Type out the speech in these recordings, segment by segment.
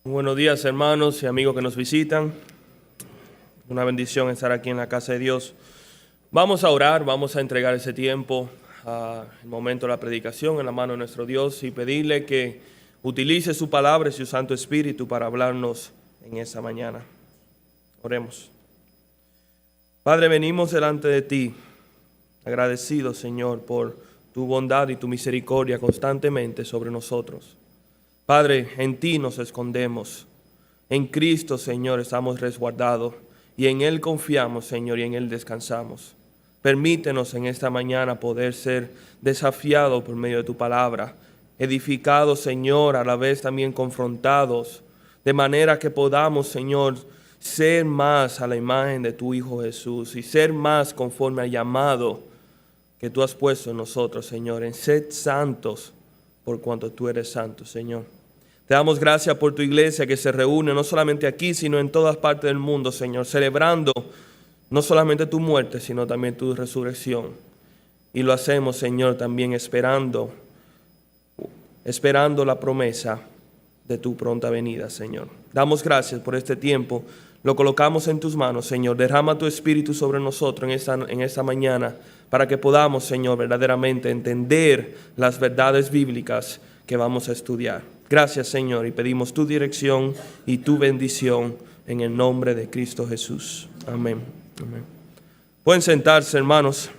Buenos días, hermanos y amigos que nos visitan. Una bendición estar aquí en la casa de Dios. Vamos a orar, vamos a entregar ese tiempo, el momento de la predicación en la mano de nuestro Dios y pedirle que utilice su palabra y su Santo Espíritu para hablarnos en esa mañana. Oremos. Padre, venimos delante de ti, agradecidos, Señor, por tu bondad y tu misericordia constantemente sobre nosotros. Padre, en ti nos escondemos, en Cristo, Señor, estamos resguardados y en Él confiamos, Señor, y en Él descansamos. Permítenos en esta mañana poder ser desafiados por medio de tu palabra, edificados, Señor, a la vez también confrontados, de manera que podamos, Señor, ser más a la imagen de tu Hijo Jesús y ser más conforme al llamado que tú has puesto en nosotros, Señor, en ser santos por cuanto tú eres santo, Señor. Te damos gracias por tu iglesia que se reúne no solamente aquí, sino en todas partes del mundo, Señor, celebrando no solamente tu muerte, sino también tu resurrección. Y lo hacemos, Señor, también esperando la promesa de tu pronta venida, Señor. Damos gracias por este tiempo. Lo colocamos en tus manos, Señor. Derrama tu Espíritu sobre nosotros en esta mañana para que podamos, Señor, verdaderamente entender las verdades bíblicas que vamos a estudiar. Gracias, Señor, y pedimos tu dirección y tu bendición en el nombre de Cristo Jesús. Amén. Amén. Pueden sentarse, hermanos.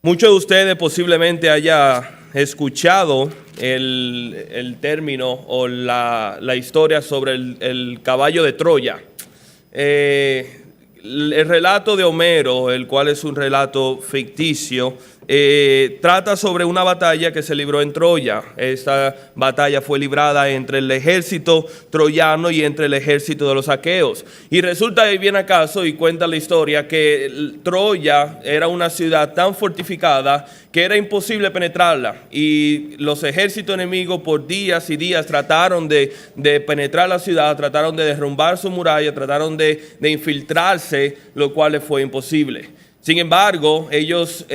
Muchos de ustedes posiblemente hayan escuchado el término o la historia sobre el caballo de Troya. El relato de Homero, el cual es un relato ficticio, trata sobre una batalla que se libró en Troya. Esta batalla fue librada entre el ejército troyano y entre el ejército de los aqueos. Y resulta y viene acaso y cuenta la historia que Troya era una ciudad tan fortificada que era imposible penetrarla. Y los ejércitos enemigos por días y días trataron de penetrar la ciudad, trataron de derrumbar su muralla, trataron de infiltrarse, lo cual les fue imposible. Sin embargo, ellos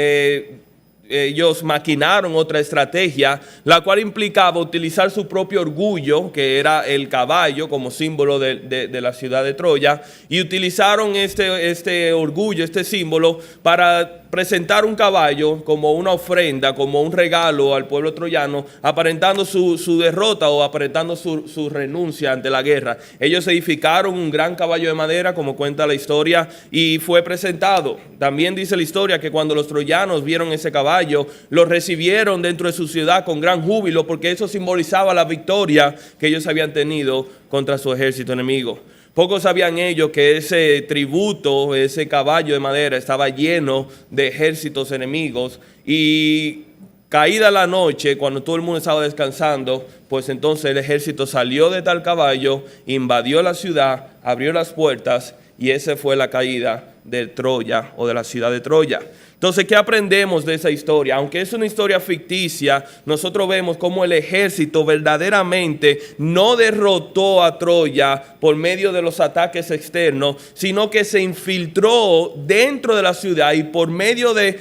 maquinaron otra estrategia, la cual implicaba utilizar su propio orgullo, que era el caballo como símbolo de la ciudad de Troya, y utilizaron este orgullo, este símbolo, para presentar un caballo como una ofrenda, como un regalo al pueblo troyano, aparentando su derrota o aparentando su renuncia ante la guerra. Ellos edificaron un gran caballo de madera, como cuenta la historia, y fue presentado. También dice la historia que cuando los troyanos vieron ese caballo, lo recibieron dentro de su ciudad con gran júbilo, porque eso simbolizaba la victoria que ellos habían tenido contra su ejército enemigo. Pocos sabían ellos que ese tributo, ese caballo de madera, estaba lleno de ejércitos enemigos. Y caída la noche, cuando todo el mundo estaba descansando, pues entonces el ejército salió de tal caballo, invadió la ciudad, abrió las puertas, y esa fue la caída de Troya o de la ciudad de Troya. Entonces, ¿qué aprendemos de esa historia? Aunque es una historia ficticia, nosotros vemos cómo el ejército verdaderamente no derrotó a Troya por medio de los ataques externos, sino que se infiltró dentro de la ciudad, y por medio de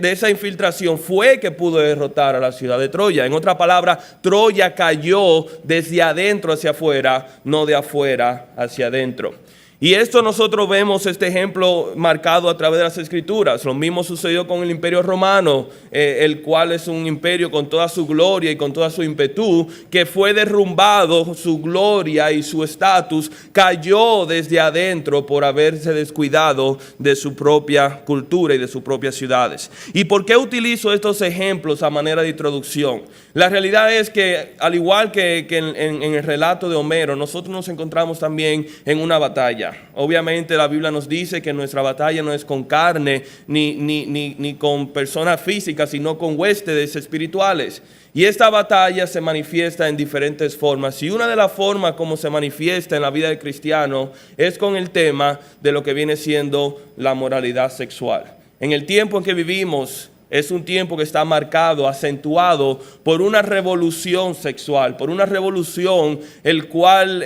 esa infiltración fue que pudo derrotar a la ciudad de Troya. En otra palabra, Troya cayó desde adentro hacia afuera, no de afuera hacia adentro. Y esto nosotros vemos este ejemplo marcado a través de las Escrituras. Lo mismo sucedió con el Imperio Romano, el cual es un imperio con toda su gloria y con toda su ímpetu, que fue derrumbado, su gloria y su estatus cayó desde adentro por haberse descuidado de su propia cultura y de sus propias ciudades. ¿Y por qué utilizo estos ejemplos a manera de introducción? La realidad es que, al igual que en el relato de Homero, nosotros nos encontramos también en una batalla. Obviamente la Biblia nos dice que nuestra batalla no es con carne ni con personas físicas, sino con huestes espirituales. Y esta batalla se manifiesta en diferentes formas. Y una de las formas como se manifiesta en la vida del cristiano es con el tema de lo que viene siendo la moralidad sexual. En el tiempo en que vivimos, es un tiempo que está marcado, acentuado por una revolución sexual, por una revolución el cual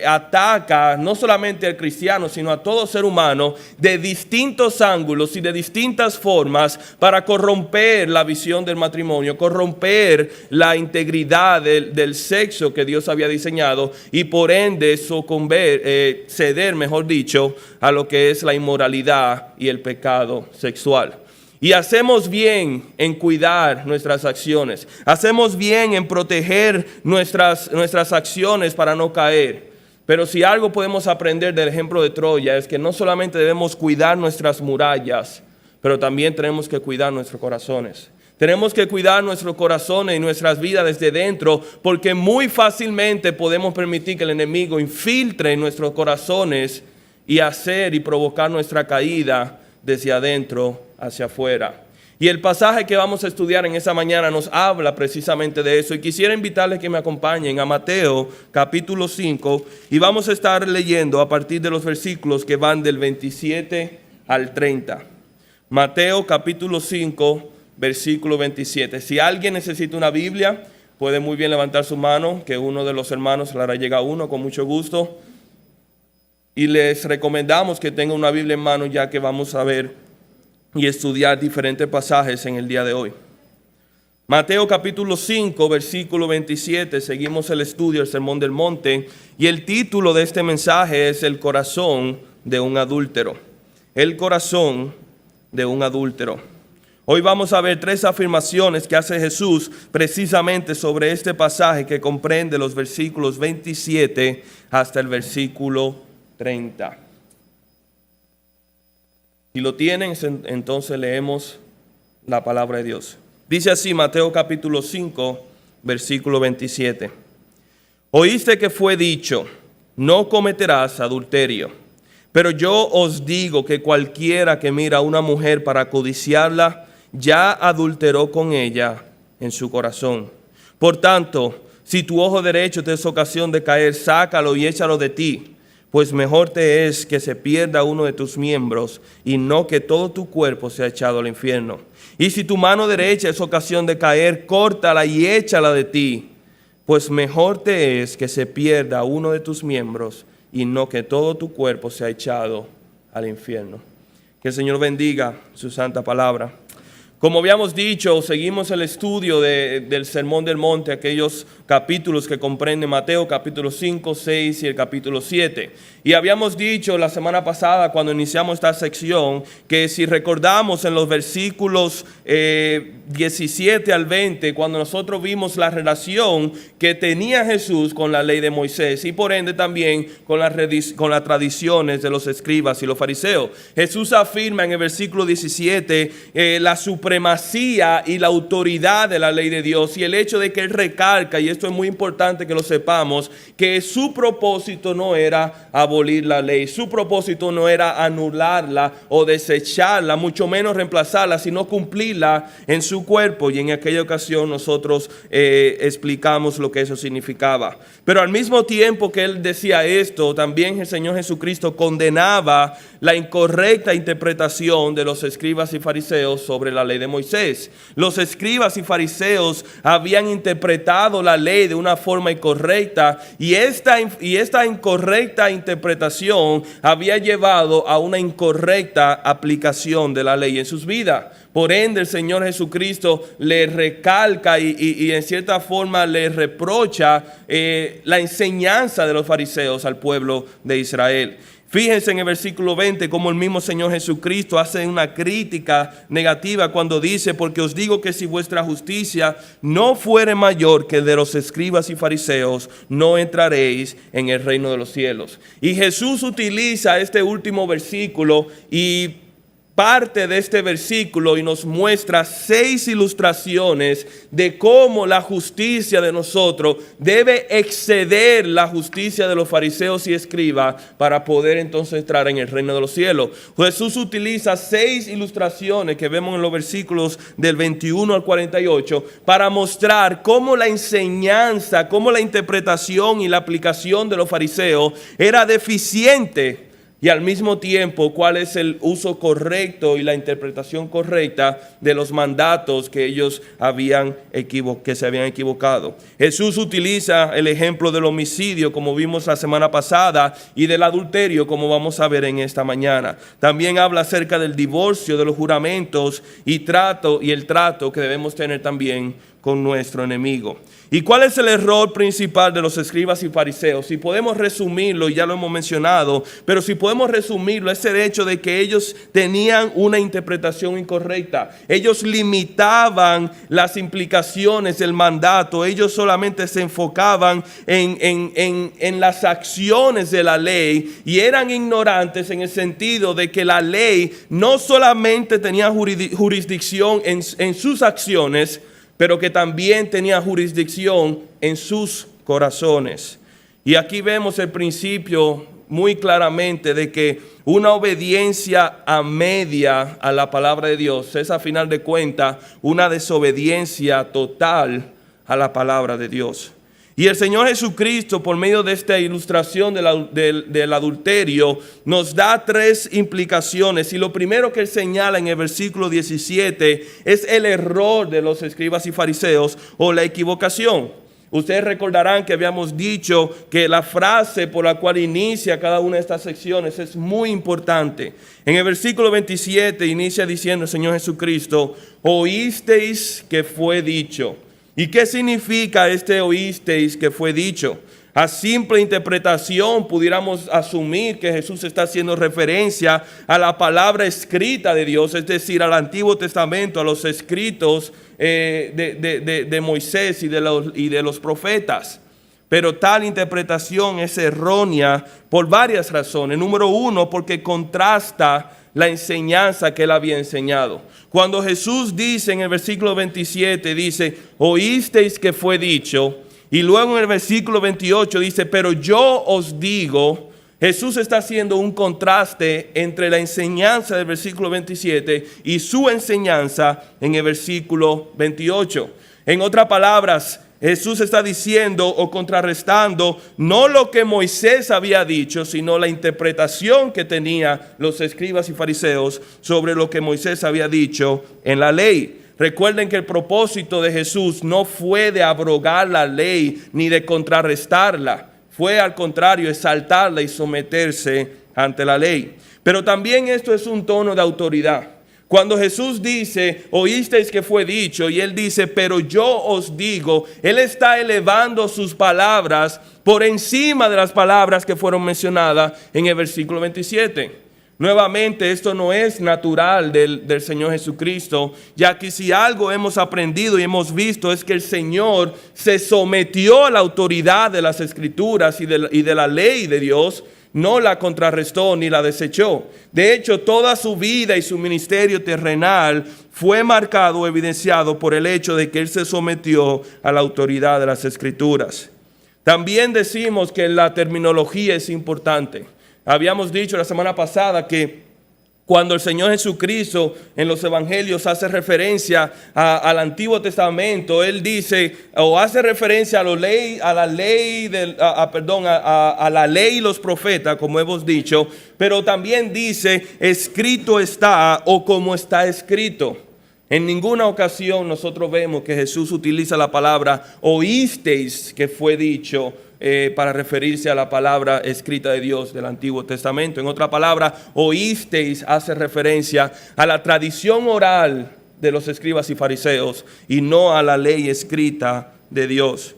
ataca no solamente al cristiano, sino a todo ser humano de distintos ángulos y de distintas formas para corromper la visión del matrimonio, corromper la integridad del sexo que Dios había diseñado y por ende ceder, mejor dicho, a lo que es la inmoralidad y el pecado sexual. Y hacemos bien en cuidar nuestras acciones. Hacemos bien en proteger nuestras acciones para no caer. Pero si algo podemos aprender del ejemplo de Troya es que no solamente debemos cuidar nuestras murallas, pero también tenemos que cuidar nuestros corazones. Tenemos que cuidar nuestros corazones y nuestras vidas desde dentro, porque muy fácilmente podemos permitir que el enemigo infiltre en nuestros corazones y hacer y provocar nuestra caída desde adentro hacia afuera. Y el pasaje que vamos a estudiar en esa mañana nos habla precisamente de eso. Y quisiera invitarles que me acompañen a Mateo capítulo 5 y vamos a estar leyendo a partir de los versículos que van del 27 al 30. Mateo capítulo 5, versículo 27. Si alguien necesita una Biblia, puede muy bien levantar su mano, que uno de los hermanos la hará llegar a uno con mucho gusto. Y les recomendamos que tengan una Biblia en mano, ya que vamos a ver y estudiar diferentes pasajes en el día de hoy. Mateo capítulo 5, versículo 27, seguimos el estudio del Sermón del Monte, y el título de este mensaje es El corazón de un adúltero. El corazón de un adúltero. Hoy vamos a ver 3 afirmaciones que hace Jesús precisamente sobre este pasaje que comprende los versículos 27 hasta el versículo 30. Si lo tienen, entonces leemos la palabra de Dios. Dice así Mateo capítulo 5, versículo 27. Oíste que fue dicho, no cometerás adulterio. Pero yo os digo que cualquiera que mira a una mujer para codiciarla, ya adulteró con ella en su corazón. Por tanto, si tu ojo derecho te es ocasión de caer, sácalo y échalo de ti. Pues mejor te es que se pierda uno de tus miembros y no que todo tu cuerpo sea echado al infierno. Y si tu mano derecha es ocasión de caer, córtala y échala de ti. Pues mejor te es que se pierda uno de tus miembros y no que todo tu cuerpo sea echado al infierno. Que el Señor bendiga su santa palabra. Como habíamos dicho, seguimos el estudio del Sermón del Monte, aquellos capítulos que comprenden Mateo, capítulo 5, 6 y el capítulo 7. Y habíamos dicho la semana pasada, cuando iniciamos esta sección, que si recordamos en los versículos 17 al 20, cuando nosotros vimos la relación que tenía Jesús con la ley de Moisés y por ende también con las tradiciones de los escribas y los fariseos. Jesús afirma en el versículo 17 la supremacía y la autoridad de la ley de Dios y el hecho de que Él recalca, y esto es muy importante que lo sepamos, que su propósito no era abolir la ley, su propósito no era anularla o desecharla, mucho menos reemplazarla, sino cumplirla en su cuerpo. Y en aquella ocasión nosotros explicamos lo que eso significaba. Pero al mismo tiempo que Él decía esto, también el Señor Jesucristo condenaba la incorrecta interpretación de los escribas y fariseos sobre la ley de Moisés. Los escribas y fariseos habían interpretado la ley de una forma incorrecta y esta incorrecta interpretación había llevado a una incorrecta aplicación de la ley en sus vidas. Por ende, el Señor Jesucristo le recalca y en cierta forma le reprocha la enseñanza de los fariseos al pueblo de Israel. Fíjense en el versículo 20 cómo el mismo Señor Jesucristo hace una crítica negativa cuando dice: porque os digo que si vuestra justicia no fuere mayor que de los escribas y fariseos, no entraréis en el reino de los cielos. Y Jesús utiliza este último versículo y parte de este versículo y nos muestra 6 ilustraciones de cómo la justicia de nosotros debe exceder la justicia de los fariseos y escribas para poder entonces entrar en el reino de los cielos. Jesús utiliza 6 ilustraciones que vemos en los versículos del 21 al 48 para mostrar cómo la enseñanza, cómo la interpretación y la aplicación de los fariseos era deficiente. y al mismo tiempo cuál es el uso correcto y la interpretación correcta de los mandatos que ellos que se habían equivocado. Jesús utiliza el ejemplo del homicidio, como vimos la semana pasada, y del adulterio, como vamos a ver en esta mañana. También habla acerca del divorcio, de los juramentos y el trato que debemos tener también con nuestro enemigo. ¿Y cuál es el error principal de los escribas y fariseos? Si podemos resumirlo, ya lo hemos mencionado, pero si podemos resumirlo, es el hecho de que ellos tenían una interpretación incorrecta. Ellos limitaban las implicaciones del mandato. Ellos solamente se enfocaban en las acciones de la ley y eran ignorantes en el sentido de que la ley no solamente tenía jurisdicción en sus acciones, pero que también tenía jurisdicción en sus corazones. Y aquí vemos el principio muy claramente de que una obediencia a media a la palabra de Dios es, a final de cuentas, una desobediencia total a la palabra de Dios. Y el Señor Jesucristo, por medio de esta ilustración del adulterio, nos da 3 implicaciones. Y lo primero que Él señala en el versículo 17 es el error de los escribas y fariseos o la equivocación. Ustedes recordarán que habíamos dicho que la frase por la cual inicia cada una de estas secciones es muy importante. En el versículo 27 inicia diciendo el Señor Jesucristo: oísteis que fue dicho. ¿Y qué significa este oísteis que fue dicho? A simple interpretación pudiéramos asumir que Jesús está haciendo referencia a la palabra escrita de Dios, es decir, al Antiguo Testamento, a los escritos de Moisés y de los profetas. Pero tal interpretación es errónea por varias razones. Número 1, porque contrasta la enseñanza que Él había enseñado. Cuando Jesús dice en el versículo 27, dice: oísteis que fue dicho. Y luego en el versículo 28 dice: pero yo os digo. Jesús está haciendo un contraste entre la enseñanza del versículo 27 y su enseñanza en el versículo 28. En otras palabras, Jesús está diciendo o contrarrestando no lo que Moisés había dicho, sino la interpretación que tenían los escribas y fariseos sobre lo que Moisés había dicho en la ley. Recuerden que el propósito de Jesús no fue de abrogar la ley ni de contrarrestarla. Fue al contrario, exaltarla y someterse ante la ley. Pero también esto es un tono de autoridad. Cuando Jesús dice, oísteis que fue dicho, y Él dice, pero yo os digo, Él está elevando sus palabras por encima de las palabras que fueron mencionadas en el versículo 27. Nuevamente, esto no es natural del Señor Jesucristo, ya que si algo hemos aprendido y hemos visto es que el Señor se sometió a la autoridad de las Escrituras y de la ley de Dios. No la contrarrestó ni la desechó. De hecho, toda su vida y su ministerio terrenal fue marcado o evidenciado por el hecho de que Él se sometió a la autoridad de las Escrituras. También decimos que la terminología es importante. Habíamos dicho la semana pasada que cuando el Señor Jesucristo en los evangelios hace referencia al Antiguo Testamento, Él dice o hace referencia a la ley y los profetas, como hemos dicho, pero también dice escrito está o como está escrito. En ninguna ocasión nosotros vemos que Jesús utiliza la palabra oísteis que fue dicho para referirse a la palabra escrita de Dios del Antiguo Testamento. En otra palabra, oísteis hace referencia a la tradición oral de los escribas y fariseos y no a la ley escrita de Dios.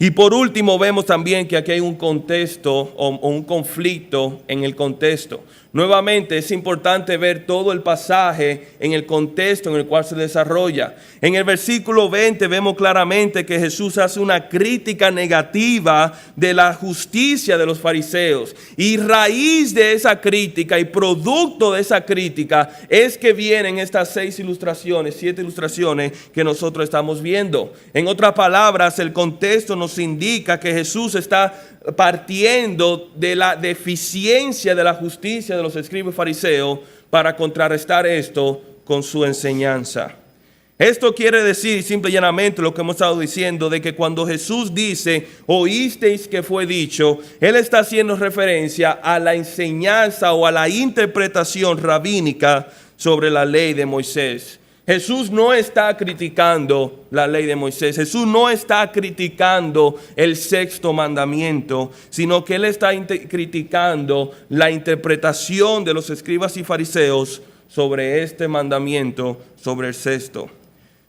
Y por último vemos también que aquí hay un contexto o un conflicto en el contexto. Nuevamente es importante ver todo el pasaje en el contexto en el cual se desarrolla. En el versículo 20 vemos claramente que Jesús hace una crítica negativa de la justicia de los fariseos. Y raíz de esa crítica y producto de esa crítica es que vienen estas 7 ilustraciones que nosotros estamos viendo. En otras palabras, el contexto nos indica que Jesús está partiendo de la deficiencia de la justicia de los escribas y fariseos para contrarrestar esto con su enseñanza. Esto quiere decir simple y llanamente lo que hemos estado diciendo, de que cuando Jesús dice, oísteis que fue dicho, Él está haciendo referencia a la enseñanza o a la interpretación rabínica sobre la ley de Moisés. Jesús no está criticando la ley de Moisés. Jesús no está criticando el sexto mandamiento, sino que Él está criticando la interpretación de los escribas y fariseos sobre este mandamiento, sobre el sexto.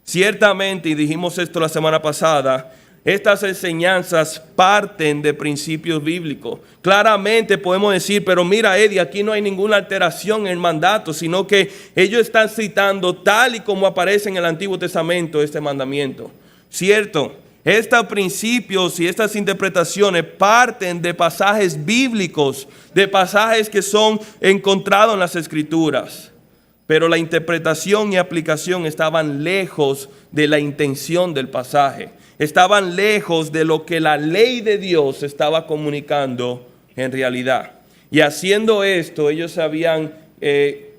Ciertamente, y dijimos esto la semana pasada, estas enseñanzas parten de principios bíblicos. Claramente podemos decir, pero mira, Eddie, aquí no hay ninguna alteración en el mandato, sino que ellos están citando tal y como aparece en el Antiguo Testamento este mandamiento. Cierto, estos principios y estas interpretaciones parten de pasajes bíblicos, de pasajes que son encontrados en las Escrituras. Pero la interpretación y aplicación estaban lejos de la intención del pasaje. Estaban lejos de lo que la ley de Dios estaba comunicando en realidad. Y haciendo esto, ellos habían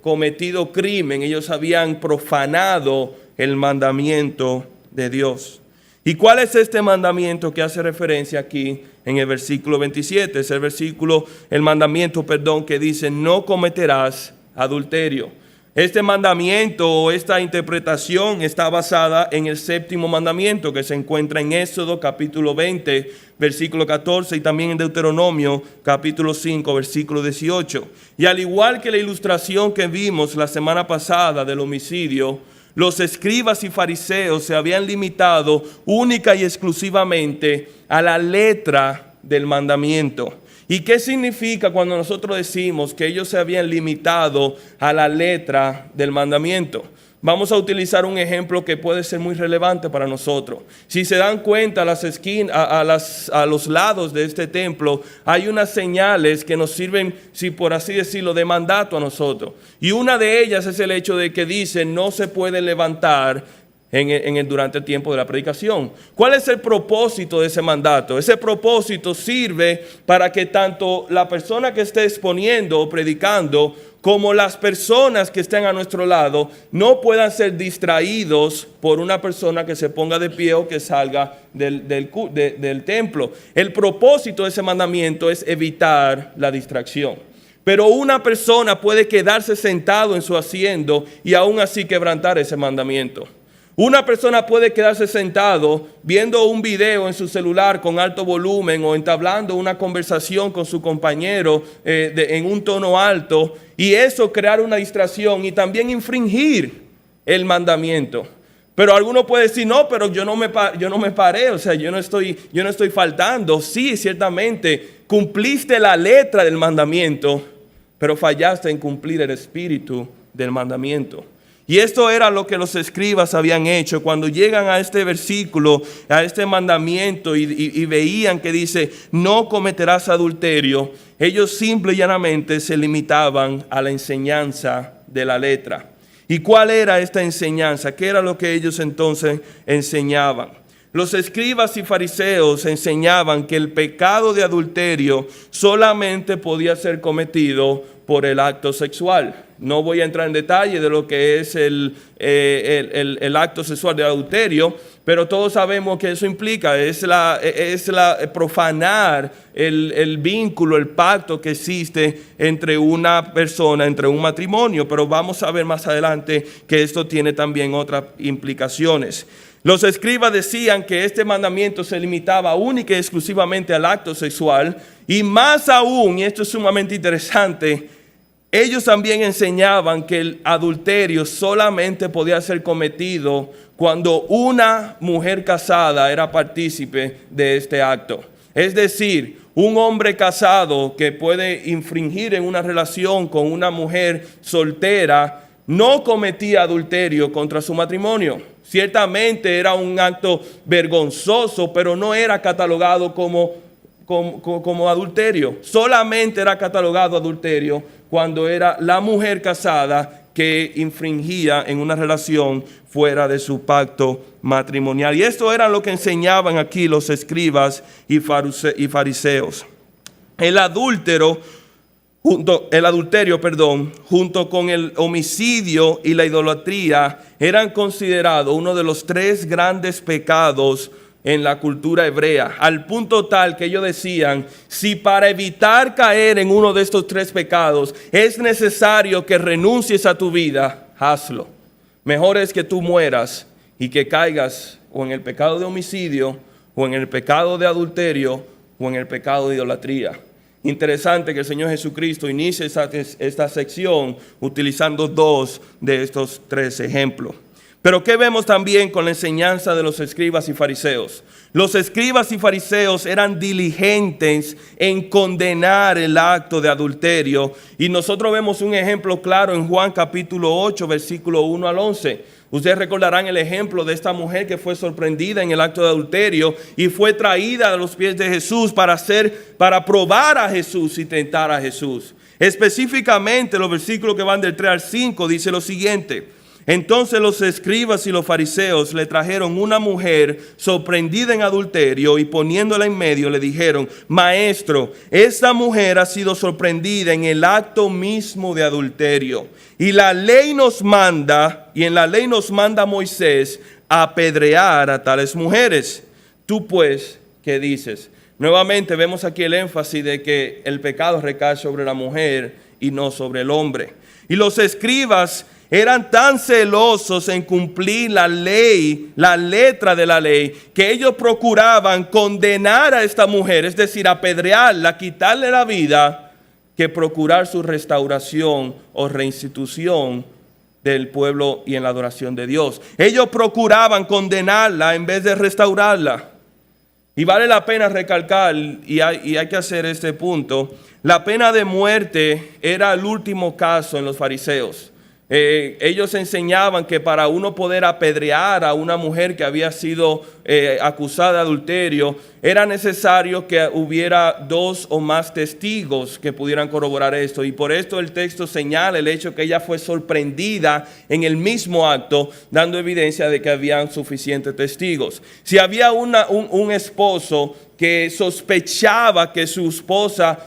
cometido crimen, ellos habían profanado el mandamiento de Dios. ¿Y cuál es este mandamiento que hace referencia aquí en el versículo 27? Es el mandamiento que dice, no cometerás adulterio. Este mandamiento o esta interpretación está basada en el séptimo mandamiento que se encuentra en Éxodo capítulo 20, versículo 14 y también en Deuteronomio capítulo 5, versículo 18. Y al igual que la ilustración que vimos la semana pasada del homicidio, los escribas y fariseos se habían limitado única y exclusivamente a la letra del mandamiento. ¿Y qué significa cuando nosotros decimos que ellos se habían limitado a la letra del mandamiento? Vamos a utilizar un ejemplo que puede ser muy relevante para nosotros. Si se dan cuenta, a los lados de este templo hay unas señales que nos sirven, si por así decirlo, de mandato a nosotros. Y una de ellas es el hecho de que dice no se puede levantar durante el tiempo de la predicación. ¿Cuál es el propósito de ese mandato? Ese propósito sirve para que tanto la persona que esté exponiendo o predicando como las personas que estén a nuestro lado no puedan ser distraídos por una persona que se ponga de pie o que salga del templo. El propósito de ese mandamiento es evitar la distracción. Pero una persona puede quedarse sentado en su asiento y aún así quebrantar ese mandamiento. Una persona puede quedarse sentado viendo un video en su celular con alto volumen o entablando una conversación con su compañero en un tono alto y eso crear una distracción y también infringir el mandamiento. Pero alguno puede decir, no, pero yo no me paré, o sea, yo no estoy faltando. Sí, ciertamente, cumpliste la letra del mandamiento, pero fallaste en cumplir el espíritu del mandamiento. Y esto era lo que los escribas habían hecho. Cuando llegan a este versículo, a este mandamiento y veían que dice, no cometerás adulterio, ellos simple y llanamente se limitaban a la enseñanza de la letra. ¿Y cuál era esta enseñanza? ¿Qué era lo que ellos entonces enseñaban? Los escribas y fariseos enseñaban que el pecado de adulterio solamente podía ser cometido por el acto sexual. No voy a entrar en detalle de lo que es el acto sexual de adulterio, pero todos sabemos que eso implica, es profanar el vínculo, el pacto que existe entre una persona, entre un matrimonio. Pero vamos a ver más adelante que esto tiene también otras implicaciones. Los escribas decían que este mandamiento se limitaba única y exclusivamente al acto sexual, y más aún, y esto es sumamente interesante, ellos también enseñaban que el adulterio solamente podía ser cometido cuando una mujer casada era partícipe de este acto. Es decir, un hombre casado que puede infringir en una relación con una mujer soltera no cometía adulterio contra su matrimonio. Ciertamente era un acto vergonzoso, pero no era catalogado como adulterio. Solamente era catalogado adulterio cuando era la mujer casada que infringía en una relación fuera de su pacto matrimonial. Y esto era lo que enseñaban aquí los escribas y fariseos. El adúltero junto con el homicidio y la idolatría, eran considerados uno de los 3 grandes pecados en la cultura hebrea, al punto tal que ellos decían, si para evitar caer en uno de estos 3 pecados es necesario que renuncies a tu vida, hazlo. Mejor es que tú mueras y que caigas o en el pecado de homicidio, o en el pecado de adulterio, o en el pecado de idolatría. Interesante que el Señor Jesucristo inicie esta sección utilizando 2 de estos 3 ejemplos. Pero ¿qué vemos también con la enseñanza de los escribas y fariseos? Los escribas y fariseos eran diligentes en condenar el acto de adulterio. Y nosotros vemos un ejemplo claro en Juan capítulo 8, versículo 1 al 11. Ustedes recordarán el ejemplo de esta mujer que fue sorprendida en el acto de adulterio y fue traída a los pies de Jesús para probar a Jesús y tentar a Jesús. Específicamente los versículos que van del 3 al 5 dice lo siguiente. Entonces los escribas y los fariseos le trajeron una mujer sorprendida en adulterio y poniéndola en medio le dijeron, Maestro, esta mujer ha sido sorprendida en el acto mismo de adulterio. Y la ley nos manda, y en la ley nos manda Moisés, a apedrear a tales mujeres. Tú pues, ¿qué dices? Nuevamente vemos aquí el énfasis de que el pecado recae sobre la mujer y no sobre el hombre. Y los escribas eran tan celosos en cumplir la ley, la letra de la ley, que ellos procuraban condenar a esta mujer, es decir, apedrearla, quitarle la vida, que procurar su restauración o reinstitución del pueblo y en la adoración de Dios. Ellos procuraban condenarla en vez de restaurarla. Y vale la pena recalcar, y hay que hacer este punto, la pena de muerte era el último caso en los fariseos. Ellos enseñaban que para uno poder apedrear a una mujer que había sido acusada de adulterio, era necesario que hubiera 2 o más testigos que pudieran corroborar esto. Y por esto el texto señala el hecho que ella fue sorprendida en el mismo acto, dando evidencia de que habían suficientes testigos. Si había un esposo que sospechaba que su esposa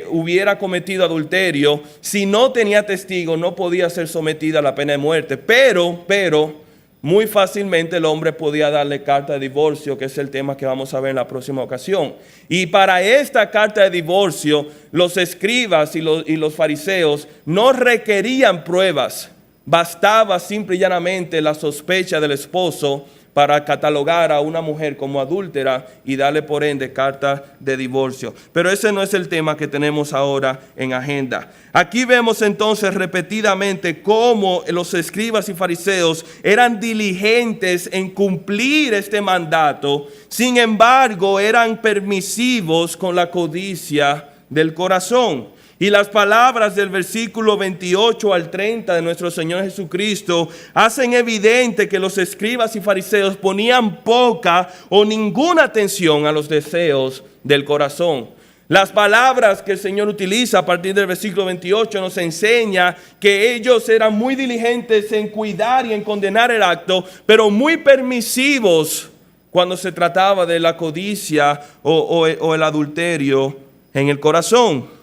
hubiera cometido adulterio, si no tenía testigo no podía ser sometida a la pena de muerte, pero muy fácilmente el hombre podía darle carta de divorcio, que es el tema que vamos a ver en la próxima ocasión. Y para esta carta de divorcio, los escribas y los fariseos no requerían pruebas, bastaba simple y llanamente la sospecha del esposo para catalogar a una mujer como adúltera y darle por ende carta de divorcio. Pero ese no es el tema que tenemos ahora en agenda. Aquí vemos entonces repetidamente cómo los escribas y fariseos eran diligentes en cumplir este mandato, sin embargo eran permisivos con la codicia del corazón. Y las palabras del versículo 28 al 30 de nuestro Señor Jesucristo hacen evidente que los escribas y fariseos ponían poca o ninguna atención a los deseos del corazón. Las palabras que el Señor utiliza a partir del versículo 28 nos enseña que ellos eran muy diligentes en cuidar y en condenar el acto, pero muy permisivos cuando se trataba de la codicia o el adulterio en el corazón.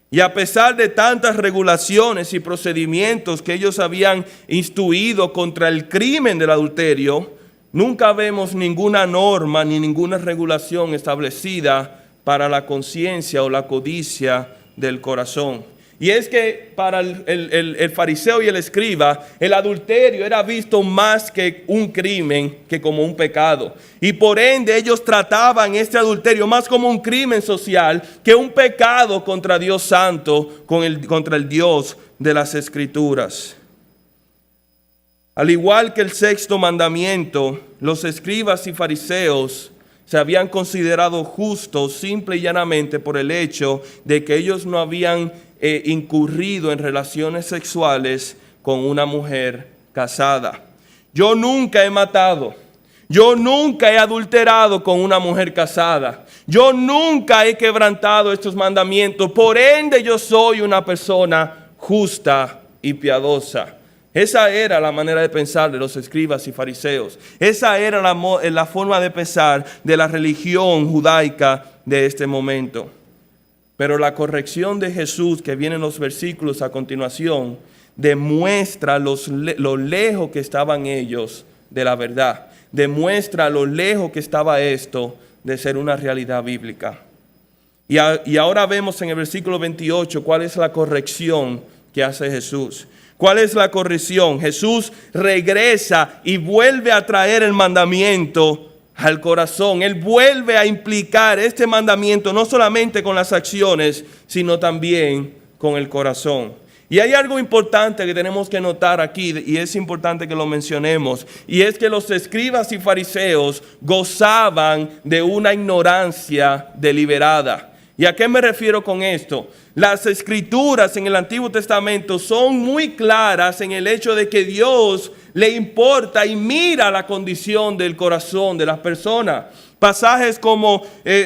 Y a pesar de tantas regulaciones y procedimientos que ellos habían instituido contra el crimen del adulterio, nunca vemos ninguna norma ni ninguna regulación establecida para la conciencia o la codicia del corazón. Y es que para el fariseo y el escriba, el adulterio era visto más que un crimen que como un pecado. Y por ende ellos trataban este adulterio más como un crimen social que un pecado contra Dios Santo, contra el Dios de las Escrituras. Al igual que el 6º mandamiento, los escribas y fariseos se habían considerado justos simple y llanamente por el hecho de que ellos no habían incurrido en relaciones sexuales con una mujer casada. Yo nunca he matado. Yo nunca he adulterado con una mujer casada. Yo nunca he quebrantado estos mandamientos. Por ende, yo soy una persona justa y piadosa. Esa era la manera de pensar de los escribas y fariseos. Esa era la forma de pensar de la religión judaica de este momento. Pero la corrección de Jesús que viene en los versículos a continuación demuestra lo lejos que estaban ellos de la verdad. Demuestra lo lejos que estaba esto de ser una realidad bíblica. Y ahora vemos en el versículo 28 cuál es la corrección que hace Jesús. ¿Cuál es la corrección? Jesús regresa y vuelve a traer el mandamiento al corazón. Él vuelve a implicar este mandamiento no solamente con las acciones, sino también con el corazón. Y hay algo importante que tenemos que notar aquí, y es importante que lo mencionemos, y es que los escribas y fariseos gozaban de una ignorancia deliberada. ¿Y a qué me refiero con esto? Las escrituras en el Antiguo Testamento son muy claras en el hecho de que Dios le importa y mira la condición del corazón de las personas. Pasajes como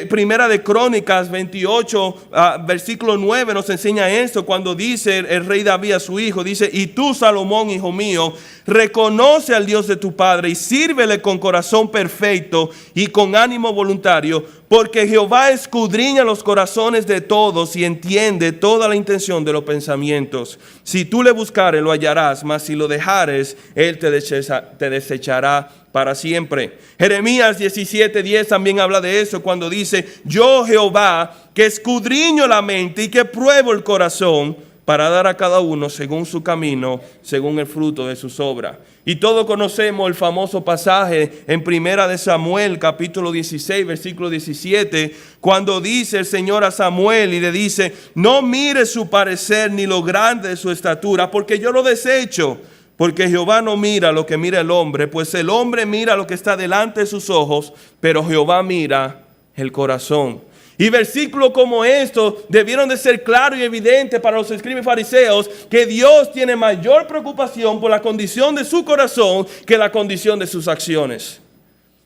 Primera de Crónicas 28, versículo 9 nos enseña esto cuando dice el rey David a su hijo, dice: y tú, Salomón, hijo mío, reconoce al Dios de tu padre y sírvele con corazón perfecto y con ánimo voluntario, porque Jehová escudriña los corazones de todos y entiende toda la intención de los pensamientos. Si tú le buscares, lo hallarás, mas si lo dejares, él te desechará para siempre. Jeremías 17:10 también habla de eso cuando dice: yo, Jehová, que escudriño la mente y que pruebo el corazón, para dar a cada uno según su camino, según el fruto de sus obras. Y todos conocemos el famoso pasaje en Primera de Samuel, capítulo 16, versículo 17, cuando dice el Señor a Samuel y le dice: no mire su parecer ni lo grande de su estatura, porque yo lo desecho. Porque Jehová no mira lo que mira el hombre, pues el hombre mira lo que está delante de sus ojos, pero Jehová mira el corazón. Y versículos como estos debieron de ser claros y evidentes para los escribas y fariseos, que Dios tiene mayor preocupación por la condición de su corazón que la condición de sus acciones.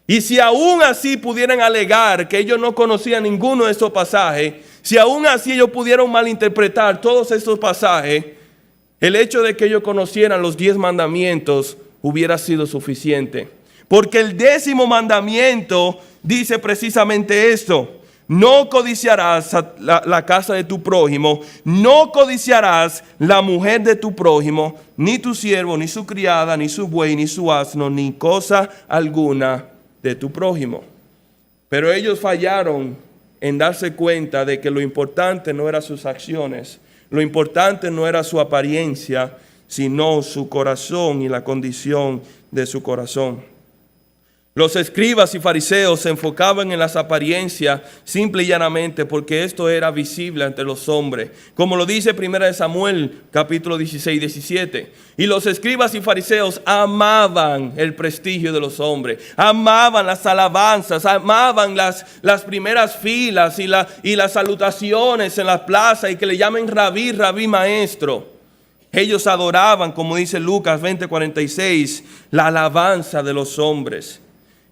Y si aún así pudieran alegar que ellos no conocían ninguno de estos pasajes, si aún así ellos pudieron malinterpretar todos estos pasajes, el hecho de que ellos conocieran los 10 mandamientos hubiera sido suficiente. Porque el 10º mandamiento dice precisamente esto: no codiciarás la casa de tu prójimo, no codiciarás la mujer de tu prójimo, ni tu siervo, ni su criada, ni su buey, ni su asno, ni cosa alguna de tu prójimo. Pero ellos fallaron en darse cuenta de que lo importante no eran sus acciones, lo importante no era su apariencia, sino su corazón y la condición de su corazón. Los escribas y fariseos se enfocaban en las apariencias simple y llanamente porque esto era visible ante los hombres. Como lo dice 1 Samuel capítulo 16, 17. Y los escribas y fariseos amaban el prestigio de los hombres. Amaban las alabanzas, amaban las primeras filas y las salutaciones en la plaza y que le llamen rabí, rabí, maestro. Ellos adoraban, como dice Lucas 20:46, la alabanza de los hombres.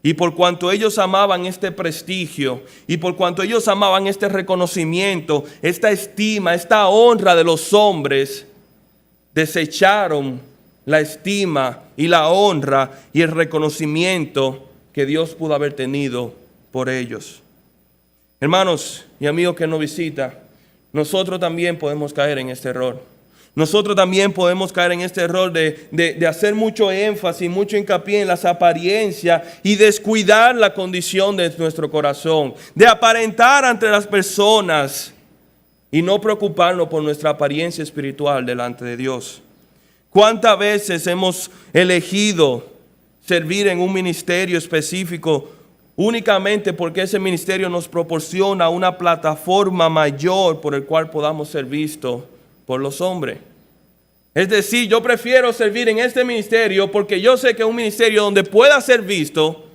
Y por cuanto ellos amaban este prestigio, y por cuanto ellos amaban este reconocimiento, esta estima, esta honra de los hombres, desecharon la estima y la honra y el reconocimiento que Dios pudo haber tenido por ellos. Hermanos y amigos que nos visitan, nosotros también podemos caer en este error. Nosotros también podemos caer en este error de hacer mucho énfasis, mucho hincapié en las apariencias y descuidar la condición de nuestro corazón, de aparentar ante las personas y no preocuparnos por nuestra apariencia espiritual delante de Dios. ¿Cuántas veces hemos elegido servir en un ministerio específico únicamente porque ese ministerio nos proporciona una plataforma mayor por el cual podamos ser vistos por los hombres? Es decir, yo prefiero servir en este ministerio porque yo sé que es un ministerio donde pueda ser visto,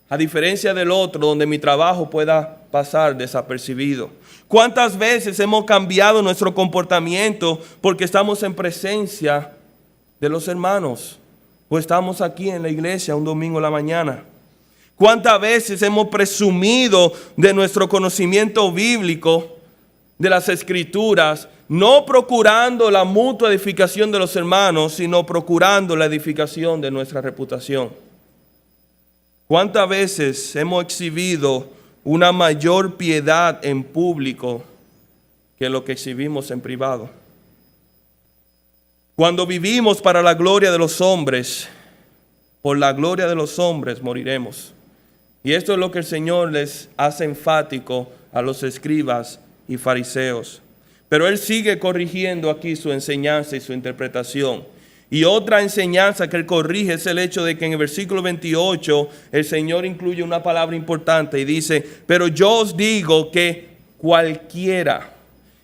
a diferencia del otro, donde mi trabajo pueda pasar desapercibido. ¿Cuántas veces hemos cambiado nuestro comportamiento porque estamos en presencia de los hermanos o estamos aquí en la iglesia un domingo en la mañana? ¿Cuántas veces hemos presumido de nuestro conocimiento bíblico, de las escrituras, no procurando la mutua edificación de los hermanos, sino procurando la edificación de nuestra reputación? ¿Cuántas veces hemos exhibido una mayor piedad en público que lo que exhibimos en privado. Cuando vivimos para la gloria de los hombres, por la gloria de los hombres moriremos. Y esto es lo que el Señor les hace enfático a los escribas y fariseos. Pero Él sigue corrigiendo aquí su enseñanza y su interpretación. Y otra enseñanza que Él corrige es el hecho de que en el versículo 28 el Señor incluye una palabra importante y dice, pero yo os digo que cualquiera.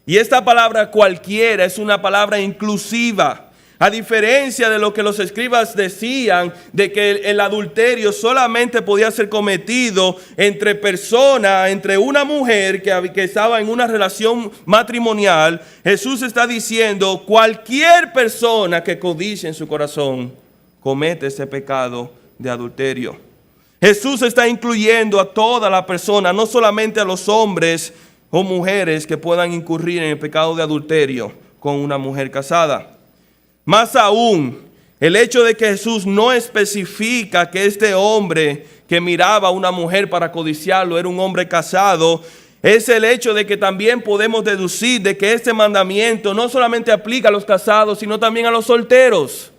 Y esta palabra cualquiera es una palabra inclusiva. A diferencia de lo que los escribas decían, de que el adulterio solamente podía ser cometido entre personas, entre una mujer que estaba en una relación matrimonial, Jesús está diciendo, cualquier persona que codicie en su corazón comete ese pecado de adulterio. Jesús está incluyendo a toda la persona, no solamente a los hombres o mujeres que puedan incurrir en el pecado de adulterio con una mujer casada. Más aún, el hecho de que Jesús no especifica que este hombre que miraba a una mujer para codiciarlo era un hombre casado, es el hecho de que también podemos deducir de que este mandamiento no solamente aplica a los casados, sino también a los solteros.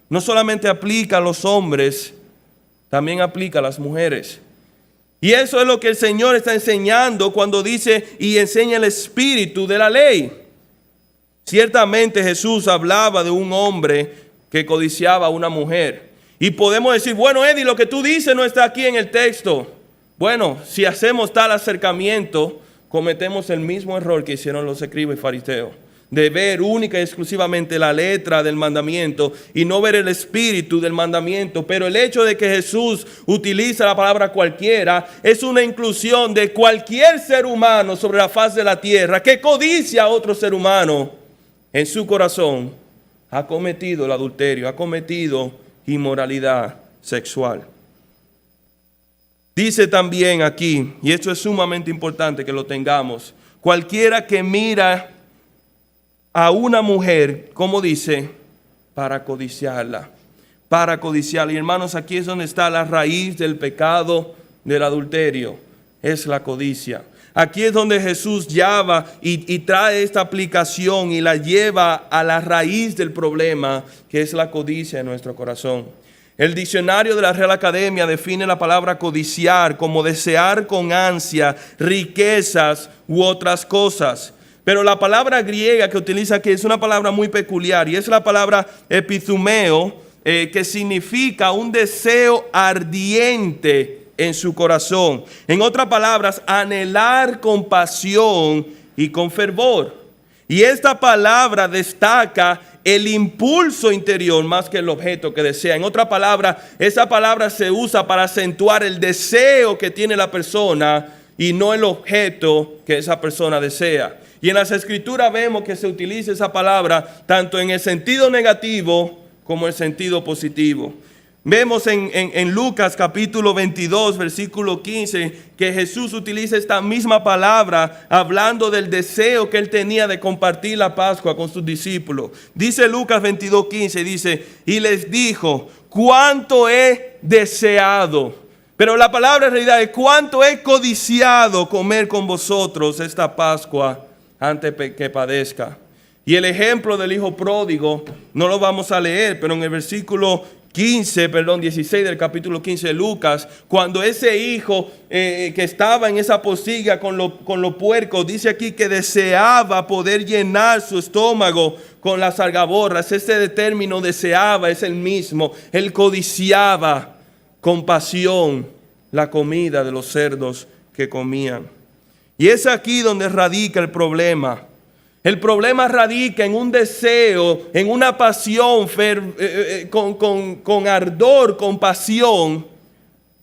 No solamente aplica a los hombres, también aplica a las mujeres. Y eso es lo que el Señor está enseñando cuando dice y enseña el espíritu de la ley. Ciertamente Jesús hablaba de un hombre que codiciaba a una mujer. Y podemos decir, bueno, Eddie, lo que tú dices no está aquí en el texto. Bueno, si hacemos tal acercamiento, cometemos el mismo error que hicieron los escribas y fariseos, de ver única y exclusivamente la letra del mandamiento y no ver el espíritu del mandamiento. Pero el hecho de que Jesús utiliza la palabra cualquiera es una inclusión de cualquier ser humano sobre la faz de la tierra que codicia a otro ser humano. En su corazón ha cometido el adulterio, ha cometido inmoralidad sexual. Dice también aquí, y esto es sumamente importante que lo tengamos, cualquiera que mira a una mujer, como dice, para codiciarla. Para codiciarla. Y hermanos, aquí es donde está la raíz del pecado del adulterio, es la codicia. Aquí es donde Jesús llama y trae esta aplicación y la lleva a la raíz del problema, que es la codicia en nuestro corazón. El diccionario de la Real Academia define la palabra codiciar como desear con ansia riquezas u otras cosas. Pero la palabra griega que utiliza aquí es una palabra muy peculiar y es la palabra epithumeo, que significa un deseo ardiente en su corazón. En otras palabras, anhelar con pasión y con fervor. Y esta palabra destaca el impulso interior más que el objeto que desea. En otras palabras, esa palabra se usa para acentuar el deseo que tiene la persona y no el objeto que esa persona desea. Y en las Escrituras vemos que se utiliza esa palabra tanto en el sentido negativo como en el sentido positivo. Vemos en Lucas capítulo 22, versículo 15, que Jesús utiliza esta misma palabra hablando del deseo que él tenía de compartir la Pascua con sus discípulos. Dice Lucas 22, 15, dice, y les dijo, cuánto he deseado. Pero la palabra en realidad es cuánto he codiciado comer con vosotros esta Pascua antes que padezca. Y el ejemplo del hijo pródigo no lo vamos a leer, pero en el versículo 16 del capítulo 15 de Lucas, cuando ese hijo que estaba en esa pocilga con los puercos, dice aquí que deseaba poder llenar su estómago con las algaborras. Ese término deseaba es el mismo. Él codiciaba con pasión la comida de los cerdos que comían. Y es aquí donde radica el problema. El problema radica en un deseo, en una pasión, con ardor, con pasión,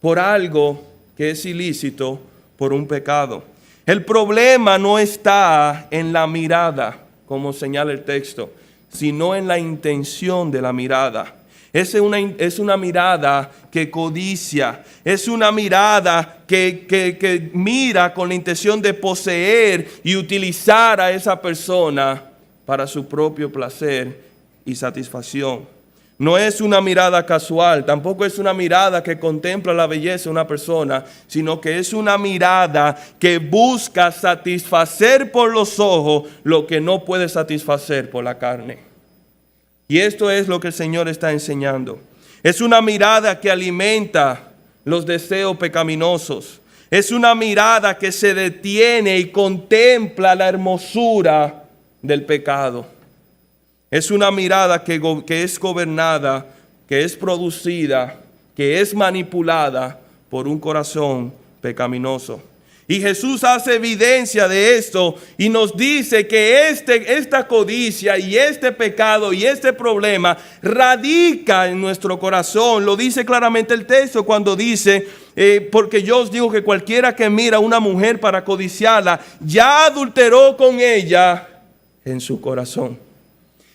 por algo que es ilícito, por un pecado. El problema no está en la mirada, como señala el texto, sino en la intención de la mirada. Es una mirada que codicia, es una mirada que mira con la intención de poseer y utilizar a esa persona para su propio placer y satisfacción. No es una mirada casual, tampoco es una mirada que contempla la belleza de una persona, sino que es una mirada que busca satisfacer por los ojos lo que no puede satisfacer por la carne. Y esto es lo que el Señor está enseñando. Es una mirada que alimenta los deseos pecaminosos. Es una mirada que se detiene y contempla la hermosura del pecado. Es una mirada que es gobernada, que es producida, que es manipulada por un corazón pecaminoso. Y Jesús hace evidencia de esto y nos dice que esta codicia y este pecado y este problema radica en nuestro corazón. Lo dice claramente el texto cuando dice, porque yo os digo que cualquiera que mira a una mujer para codiciarla, ya adulteró con ella en su corazón.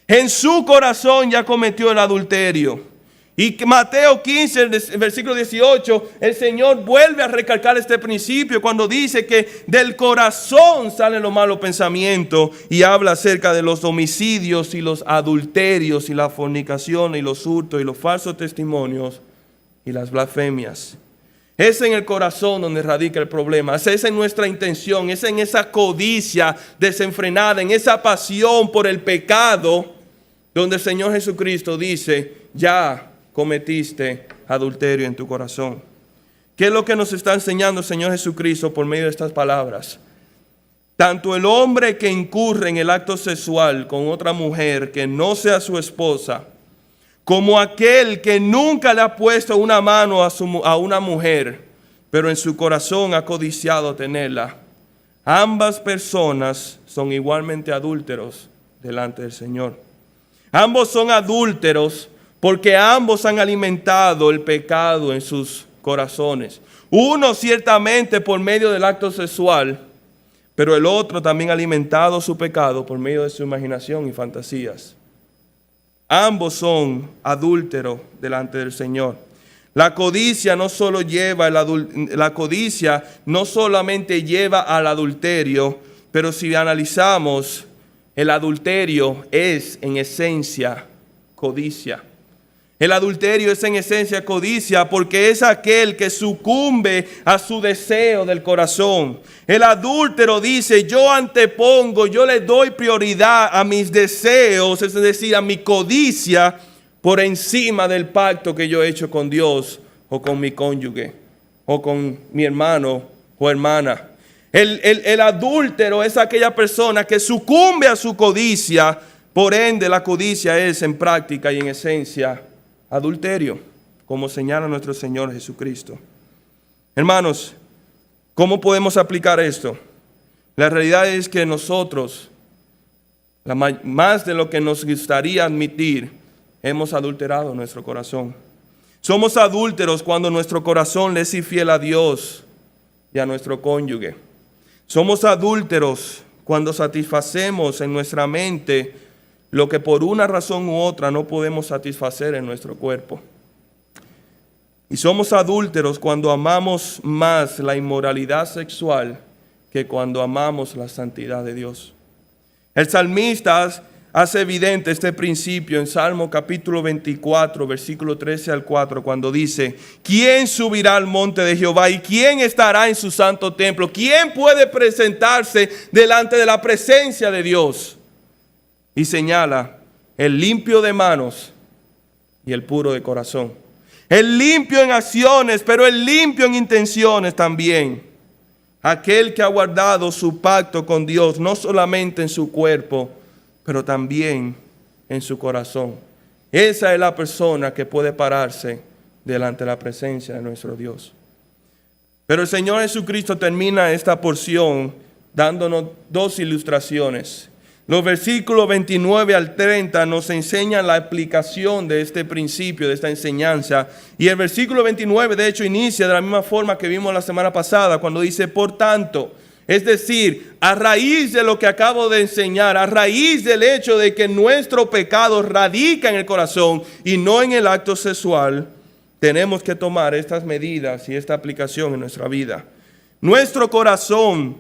En su corazón ya cometió el adulterio. Y Mateo 15, versículo 18, el Señor vuelve a recalcar este principio cuando dice que del corazón salen los malos pensamientos y habla acerca de los homicidios y los adulterios y la fornicación y los hurtos y los falsos testimonios y las blasfemias. Es en el corazón donde radica el problema. Es en nuestra intención, es en esa codicia desenfrenada, en esa pasión por el pecado, donde el Señor Jesucristo dice, ya cometiste adulterio en tu corazón. ¿Qué es lo que nos está enseñando el Señor Jesucristo por medio de estas palabras? Tanto el hombre que incurre en el acto sexual con otra mujer que no sea su esposa, como aquel que nunca le ha puesto una mano a una mujer, pero en su corazón ha codiciado tenerla, ambas personas son igualmente adúlteros delante del Señor. Ambos son adúlteros porque ambos han alimentado el pecado en sus corazones. Uno ciertamente por medio del acto sexual, pero el otro también ha alimentado su pecado por medio de su imaginación y fantasías. Ambos son adúlteros delante del Señor. La codicia no solamente lleva al adulterio, pero si analizamos, el adulterio es en esencia codicia. El adulterio es en esencia codicia porque es aquel que sucumbe a su deseo del corazón. El adúltero dice, yo antepongo, yo le doy prioridad a mis deseos, es decir, a mi codicia por encima del pacto que yo he hecho con Dios o con mi cónyuge o con mi hermano o hermana. El adúltero es aquella persona que sucumbe a su codicia, por ende la codicia es en práctica y en esencia adulterio, como señala nuestro Señor Jesucristo. Hermanos, ¿cómo podemos aplicar esto? La realidad es que nosotros, más de lo que nos gustaría admitir, hemos adulterado nuestro corazón. Somos adúlteros cuando nuestro corazón le es infiel a Dios y a nuestro cónyuge. Somos adúlteros cuando satisfacemos en nuestra mente lo que por una razón u otra no podemos satisfacer en nuestro cuerpo. Y somos adúlteros cuando amamos más la inmoralidad sexual que cuando amamos la santidad de Dios. El salmista hace evidente este principio en Salmo capítulo 24, versículo 13 al 4, cuando dice, ¿quién subirá al monte de Jehová y quién estará en su santo templo? ¿Quién puede presentarse delante de la presencia de Dios? Y señala, el limpio de manos y el puro de corazón. El limpio en acciones, pero el limpio en intenciones también. Aquel que ha guardado su pacto con Dios, no solamente en su cuerpo, pero también en su corazón. Esa es la persona que puede pararse delante de la presencia de nuestro Dios. Pero el Señor Jesucristo termina esta porción dándonos dos ilustraciones. Los versículos 29 al 30 nos enseñan la aplicación de este principio, de esta enseñanza. Y el versículo 29 de hecho inicia de la misma forma que vimos la semana pasada, cuando dice, por tanto, es decir, a raíz de lo que acabo de enseñar, a raíz del hecho de que nuestro pecado radica en el corazón y no en el acto sexual, tenemos que tomar estas medidas y esta aplicación en nuestra vida. Nuestro corazón,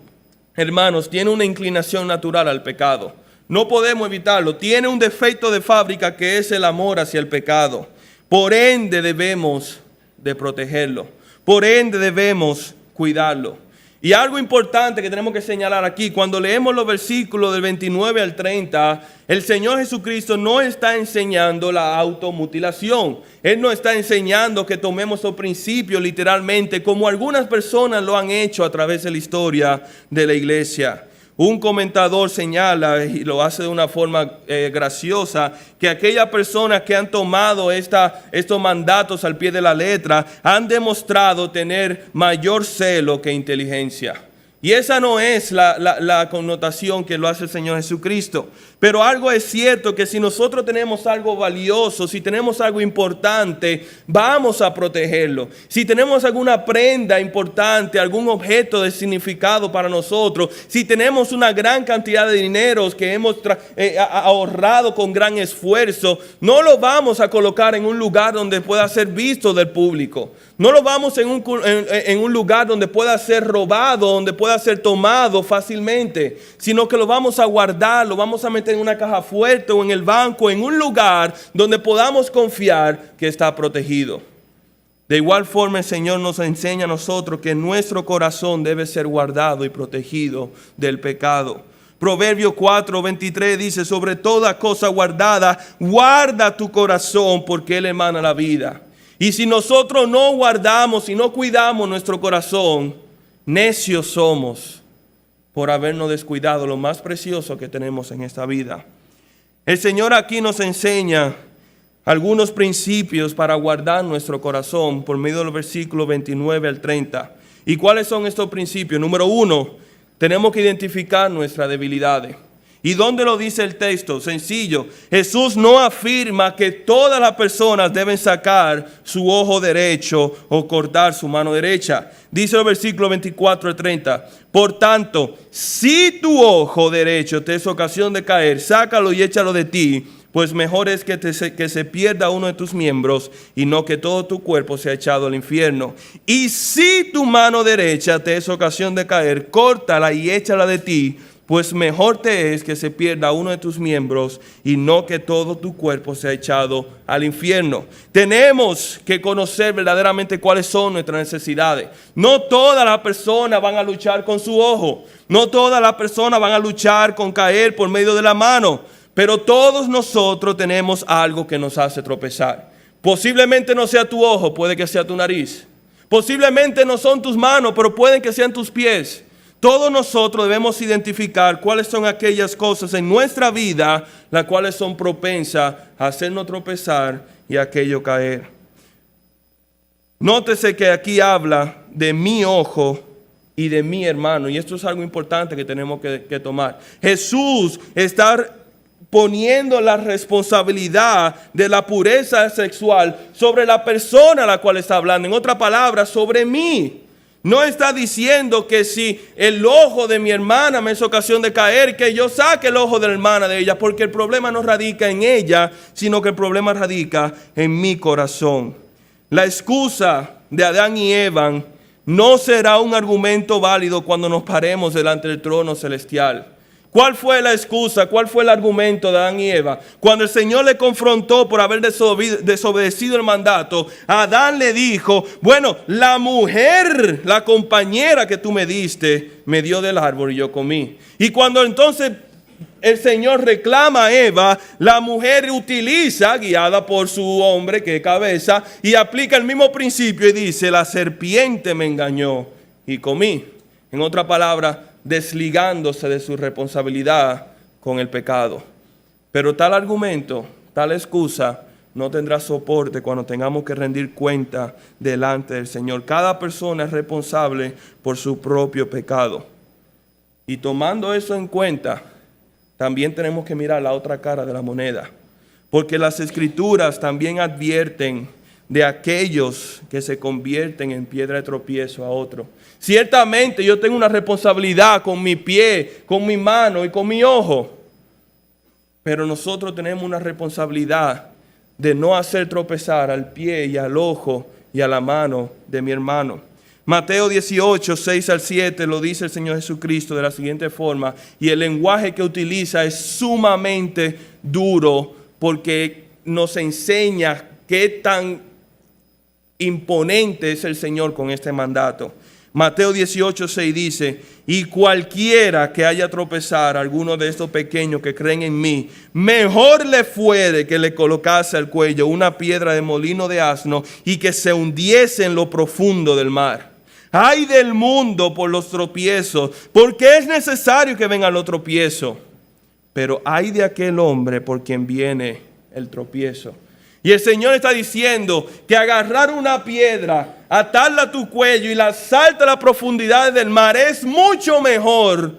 hermanos, tiene una inclinación natural al pecado. No podemos evitarlo. Tiene un defecto de fábrica que es el amor hacia el pecado. Por ende debemos de protegerlo. Por ende debemos cuidarlo. Y algo importante que tenemos que señalar aquí, cuando leemos los versículos del 29 al 30, el Señor Jesucristo no está enseñando la automutilación. Él no está enseñando que tomemos esos principios literalmente, como algunas personas lo han hecho a través de la historia de la iglesia. Un comentador señala, y lo hace de una forma graciosa, que aquellas personas que han tomado estos mandatos al pie de la letra han demostrado tener mayor celo que inteligencia. Y esa no es la connotación que lo hace el Señor Jesucristo. Pero algo es cierto, que si nosotros tenemos algo valioso, si tenemos algo importante, vamos a protegerlo. Si tenemos alguna prenda importante, algún objeto de significado para nosotros, si tenemos una gran cantidad de dinero que hemos ahorrado con gran esfuerzo, no lo vamos a colocar en un lugar donde pueda ser visto del público. No lo vamos en un lugar donde pueda ser robado, donde pueda ser tomado fácilmente, sino que lo vamos a guardar, lo vamos a meter en una caja fuerte o en el banco, en un lugar donde podamos confiar que está protegido. De igual forma, el Señor nos enseña a nosotros que nuestro corazón debe ser guardado y protegido del pecado. Proverbio 4:23 dice: sobre toda cosa guardada, guarda tu corazón, porque Él emana la vida. Y si nosotros no guardamos y no cuidamos nuestro corazón, necios somos por habernos descuidado lo más precioso que tenemos en esta vida. El Señor aquí nos enseña algunos principios para guardar nuestro corazón por medio del versículo 29 al 30. ¿Y cuáles son estos principios? Número 1, tenemos que identificar nuestras debilidades. ¿Y dónde lo dice el texto? Sencillo. Jesús no afirma que todas las personas deben sacar su ojo derecho o cortar su mano derecha. Dice el versículo 24 al 30. Por tanto, si tu ojo derecho te es ocasión de caer, sácalo y échalo de ti, pues mejor es que se pierda uno de tus miembros y no que todo tu cuerpo sea echado al infierno. Y si tu mano derecha te es ocasión de caer, córtala y échala de ti, pues mejor te es que se pierda uno de tus miembros y no que todo tu cuerpo sea echado al infierno. Tenemos que conocer verdaderamente cuáles son nuestras necesidades. No todas las personas van a luchar con su ojo. No todas las personas van a luchar con caer por medio de la mano. Pero todos nosotros tenemos algo que nos hace tropezar. Posiblemente no sea tu ojo, puede que sea tu nariz. Posiblemente no son tus manos, pero pueden que sean tus pies. Todos nosotros debemos identificar cuáles son aquellas cosas en nuestra vida las cuales son propensas a hacernos tropezar y a aquello caer. Nótese que aquí habla de mi ojo y de mi hermano, y esto es algo importante que tenemos que tomar. Jesús está poniendo la responsabilidad de la pureza sexual sobre la persona a la cual está hablando. En otras palabras, sobre mí. No está diciendo que si el ojo de mi hermana me es ocasión de caer, que yo saque el ojo de la hermana de ella, porque el problema no radica en ella, sino que el problema radica en mi corazón. La excusa de Adán y Eva no será un argumento válido cuando nos paremos delante del trono celestial. ¿Cuál fue la excusa? ¿Cuál fue el argumento de Adán y Eva? Cuando el Señor le confrontó por haber desobedecido el mandato, Adán le dijo: bueno, la mujer, la compañera que tú me diste, me dio del árbol y yo comí. Y cuando entonces el Señor reclama a Eva, la mujer utiliza, guiada por su hombre que es cabeza, y aplica el mismo principio y dice: la serpiente me engañó y comí. En otra palabra, desligándose de su responsabilidad con el pecado. Pero tal argumento, tal excusa, no tendrá soporte cuando tengamos que rendir cuenta delante del Señor. Cada persona es responsable por su propio pecado. Y tomando eso en cuenta, también tenemos que mirar la otra cara de la moneda. Porque las Escrituras también advierten de aquellos que se convierten en piedra de tropiezo a otro. Ciertamente yo tengo una responsabilidad con mi pie, con mi mano y con mi ojo. Pero nosotros tenemos una responsabilidad de no hacer tropezar al pie y al ojo y a la mano de mi hermano. Mateo 18, 6 al 7 lo dice el Señor Jesucristo de la siguiente forma, y el lenguaje que utiliza es sumamente duro porque nos enseña qué tan imponente es el Señor con este mandato. Mateo 18, 6 dice: y cualquiera que haya tropezar a alguno de estos pequeños que creen en mí, mejor le fuere que le colocase al cuello una piedra de molino de asno y que se hundiese en lo profundo del mar. Ay del mundo por los tropiezos, porque es necesario que vengan los tropiezos. Pero ay de aquel hombre por quien viene el tropiezo. Y el Señor está diciendo que agarrar una piedra, atarla a tu cuello y lanzarte a las profundidades del mar es mucho mejor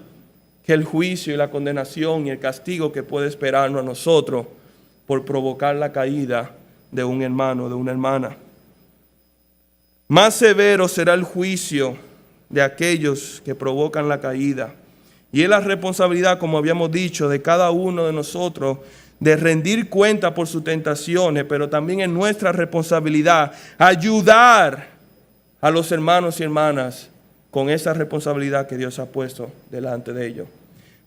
que el juicio y la condenación y el castigo que puede esperarnos a nosotros por provocar la caída de un hermano o de una hermana. Más severo será el juicio de aquellos que provocan la caída. Y es la responsabilidad, como habíamos dicho, de cada uno de nosotros de rendir cuenta por sus tentaciones, pero también es nuestra responsabilidad ayudar a los hermanos y hermanas con esa responsabilidad que Dios ha puesto delante de ellos.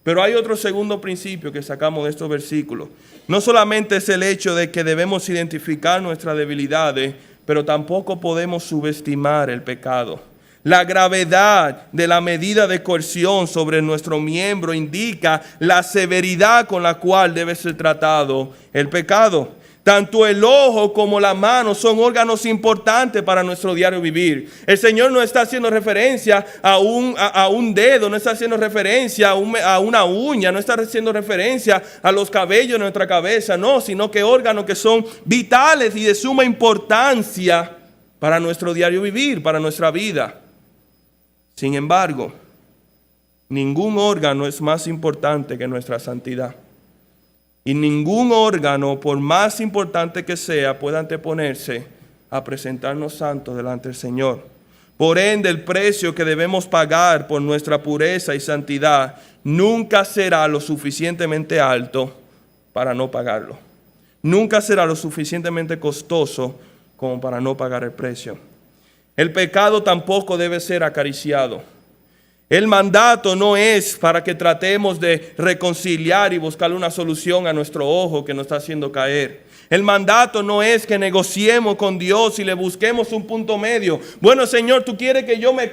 Pero hay otro segundo principio que sacamos de estos versículos. No solamente es el hecho de que debemos identificar nuestras debilidades, pero tampoco podemos subestimar el pecado. La gravedad de la medida de coerción sobre nuestro miembro indica la severidad con la cual debe ser tratado el pecado. Tanto el ojo como la mano son órganos importantes para nuestro diario vivir. El Señor no está haciendo referencia a un dedo, no está haciendo referencia a una uña, no está haciendo referencia a los cabellos de nuestra cabeza, no, sino que órganos que son vitales y de suma importancia para nuestro diario vivir, para nuestra vida. Sin embargo, ningún órgano es más importante que nuestra santidad. Y ningún órgano, por más importante que sea, puede anteponerse a presentarnos santos delante del Señor. Por ende, el precio que debemos pagar por nuestra pureza y santidad nunca será lo suficientemente alto para no pagarlo. Nunca será lo suficientemente costoso como para no pagar el precio. El pecado tampoco debe ser acariciado. El mandato no es para que tratemos de reconciliar y buscar una solución a nuestro ojo que nos está haciendo caer. El mandato no es que negociemos con Dios y le busquemos un punto medio. Bueno, Señor, tú quieres que yo me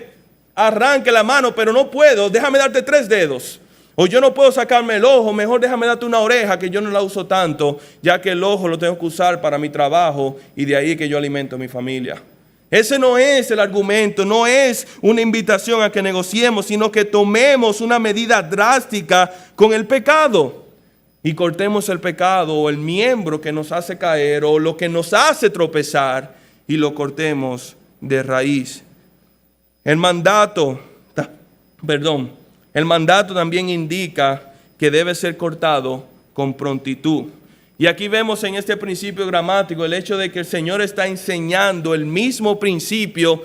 arranque la mano, pero no puedo. Déjame darte 3 dedos. O yo no puedo sacarme el ojo, mejor déjame darte una oreja que yo no la uso tanto, ya que el ojo lo tengo que usar para mi trabajo y de ahí que yo alimento a mi familia. Ese no es el argumento, no es una invitación a que negociemos, sino que tomemos una medida drástica con el pecado y cortemos el pecado o el miembro que nos hace caer o lo que nos hace tropezar y lo cortemos de raíz. El mandato también indica que debe ser cortado con prontitud. Y aquí vemos en este principio gramático el hecho de que el Señor está enseñando el mismo principio